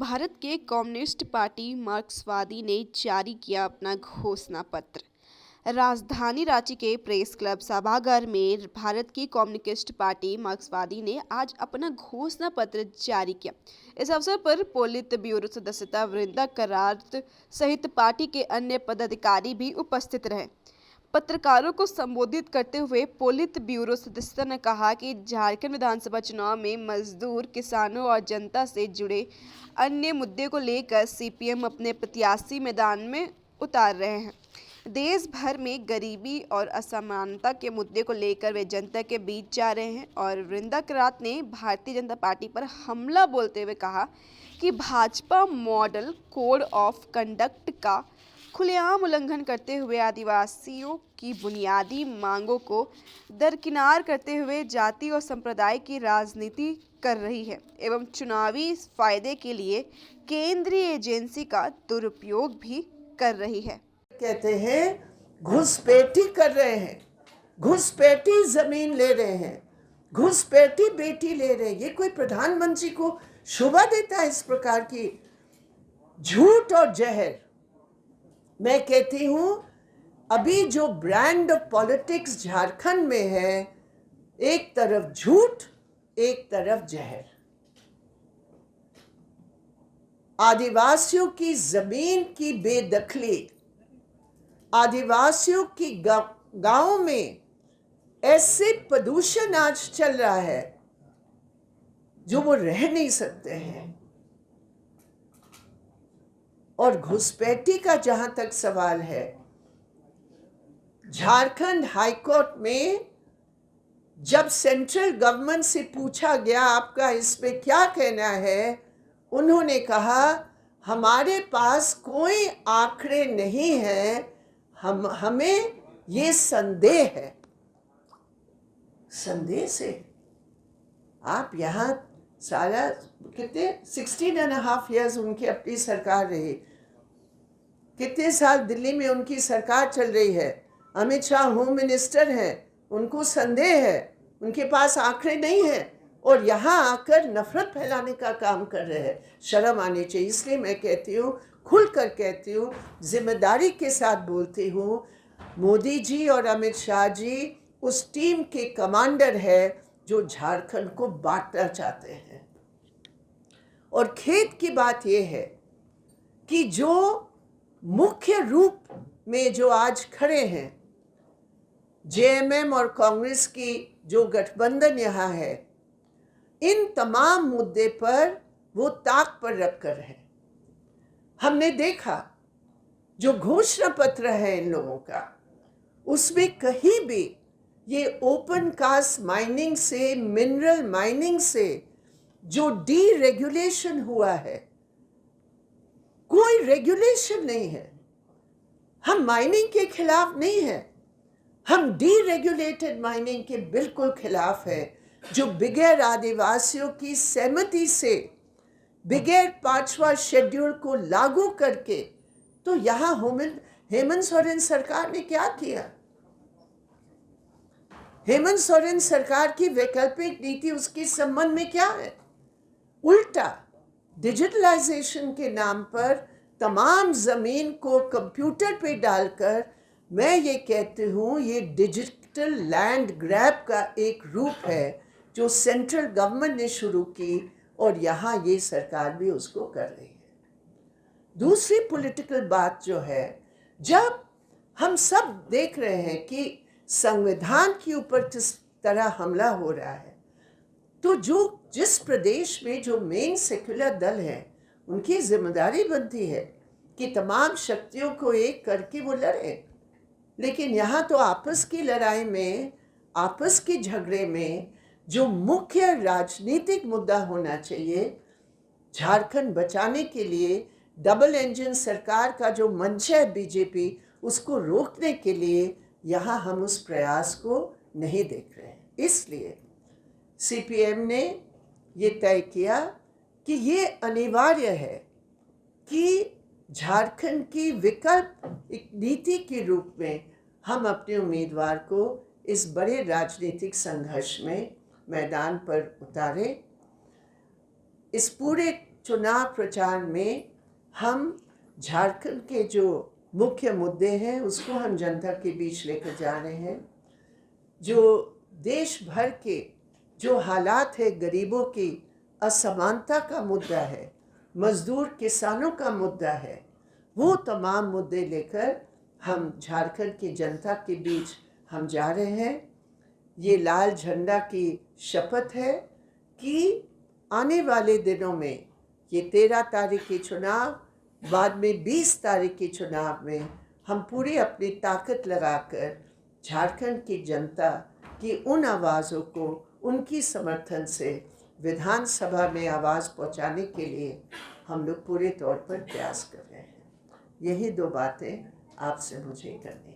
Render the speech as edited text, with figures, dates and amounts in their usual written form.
भारत के communist party मार्क्सवादी ने जारी किया अपना घोषणा पत्र। राजधानी रांची के प्रेस क्लब सभागार में भारत की कम्युनिस्ट पार्टी मार्क्सवादी ने आज अपना घोषणा पत्र जारी किया। इस अवसर पर पोलित ब्यूरो सदस्यता वृंदा करात सहित पार्टी के अन्य पदाधिकारी भी उपस्थित रहे। पत्रकारों को संबोधित करते हुए पोलित ब्यूरो सदस्य ने कहा कि झारखंड विधानसभा चुनाव में मजदूर, किसानों और जनता से जुड़े अन्य मुद्दे को लेकर सीपीएम अपने प्रत्याशी मैदान में उतार रहे हैं। देश भर में गरीबी और असमानता के मुद्दे को लेकर वे जनता के बीच जा रहे हैं और वृंदा करात ने भारतीय जनता पार्टी पर हमला बोलते हुए कहा कि Bhajpa model code of conduct का खुलेआम उल्लंघन करते हुए आदिवासियों की बुनियादी मांगों को दरकिनार करते हुए जाति और संप्रदाय की राजनीति कर रही है एवं चुनावी फायदे के लिए केंद्रीय एजेंसी का दुरुपयोग भी कर रही है। कहते हैं घुसपैठी कर रहे हैं, घुसपैठी जमीन ले रहे हैं, घुसपैठी बेटी ले रहे हैं। ये कोई प्रधानमंत्री को शोभा देता है? इस प्रकार की झूठ और जहर। मैं कहती हूं अभी जो ब्रांड ऑफ पॉलिटिक्स झारखंड में है, एक तरफ झूठ, एक तरफ जहर। आदिवासियों की जमीन की बेदखली, आदिवासियों की गांव में ऐसे प्रदूषण आज चल रहा है जो वो रह नहीं सकते हैं। और घुसपैठी का जहां तक सवाल है, झारखंड हाईकोर्ट में जब सेंट्रल गवर्नमेंट से पूछा गया आपका इस पे क्या कहना है, उन्होंने कहा हमारे पास कोई आंकड़े नहीं है, हमें ये संदेह है। संदेह से आप यहाँ सारा कितने 16.5 years उनकी अपनी सरकार रही, कितने साल दिल्ली में उनकी सरकार चल रही है। अमित शाह होम मिनिस्टर हैं, उनको संदेह है, उनके पास आंकड़े नहीं है और यहाँ आकर नफरत फैलाने का काम कर रहे हैं। शर्म आनी चाहिए। इसलिए मैं कहती हूँ, खुलकर कहती हूँ, जिम्मेदारी के साथ बोलती हूँ, मोदी जी और अमित शाह जी उस टीम के कमांडर है जो झारखंड को बांटना चाहते हैं। और खेद की बात यह है कि जो मुख्य रूप में जो आज खड़े हैं, जेएमएम और कांग्रेस की जो गठबंधन यहाँ है, इन तमाम मुद्दे पर वो ताक पर रखकर है। हमने देखा जो घोषणा पत्र है इन लोगों का, उसमें कहीं भी ये ओपन कास्ट माइनिंग से, मिनरल माइनिंग से जो डीरेगुलेशन हुआ है, कोई रेगुलेशन नहीं है। हम माइनिंग के खिलाफ नहीं है, हम डीरेगुलेटेड माइनिंग के बिल्कुल खिलाफ है, जो बगैर आदिवासियों की सहमति से, बगैर 5वां शेड्यूल को लागू करके। तो यहाँ हेमंत सोरेन सरकार ने क्या किया? हेमंत सोरेन सरकार की वैकल्पिक नीति, उसके संबंध में क्या है? उल्टा डिजिटलाइजेशन के नाम पर तमाम जमीन को कंप्यूटर पे डालकर, मैं ये कहती हूँ, ये डिजिटल लैंड ग्रैब का एक रूप है जो सेंट्रल गवर्नमेंट ने शुरू की और यहाँ ये सरकार भी उसको कर रही है। दूसरी पॉलिटिकल बात जो है, जब हम सब देख रहे हैं कि संविधान के ऊपर किस तरह हमला हो रहा है, तो जिस प्रदेश में जो मेन सेक्युलर दल है, उनकी जिम्मेदारी बनती है कि तमाम शक्तियों को एक करके वो लड़े। लेकिन यहाँ तो आपस की लड़ाई में, आपस के झगड़े में जो मुख्य राजनीतिक मुद्दा होना चाहिए, झारखंड बचाने के लिए डबल इंजन सरकार का जो मंच है बीजेपी, उसको रोकने के लिए यहाँ हम उस प्रयास को नहीं देख रहे हैं। इसलिए सीपीएम ने ये तय किया कि ये अनिवार्य है कि झारखंड की विकल्प एक नीति के रूप में हम अपने उम्मीदवार को इस बड़े राजनीतिक संघर्ष में मैदान पर उतारें। इस पूरे चुनाव प्रचार में हम झारखंड के जो मुख्य मुद्दे हैं उसको हम जनता के बीच लेकर जा रहे हैं। जो देश भर के जो हालात है, गरीबों की असमानता का मुद्दा है, मजदूर किसानों का मुद्दा है, वो तमाम मुद्दे लेकर हम झारखंड की जनता के बीच हम जा रहे हैं। ये लाल झंडा की शपथ है कि आने वाले दिनों में ये 13 तारीख के चुनाव, बाद में 20 तारीख के चुनाव में हम पूरी अपनी ताकत लगाकर झारखंड की जनता की उन आवाज़ों को उनकी समर्थन से विधानसभा में आवाज़ पहुंचाने के लिए हम लोग पूरे तौर पर प्रयास कर रहे हैं। यही दो बातें आपसे मुझे करनी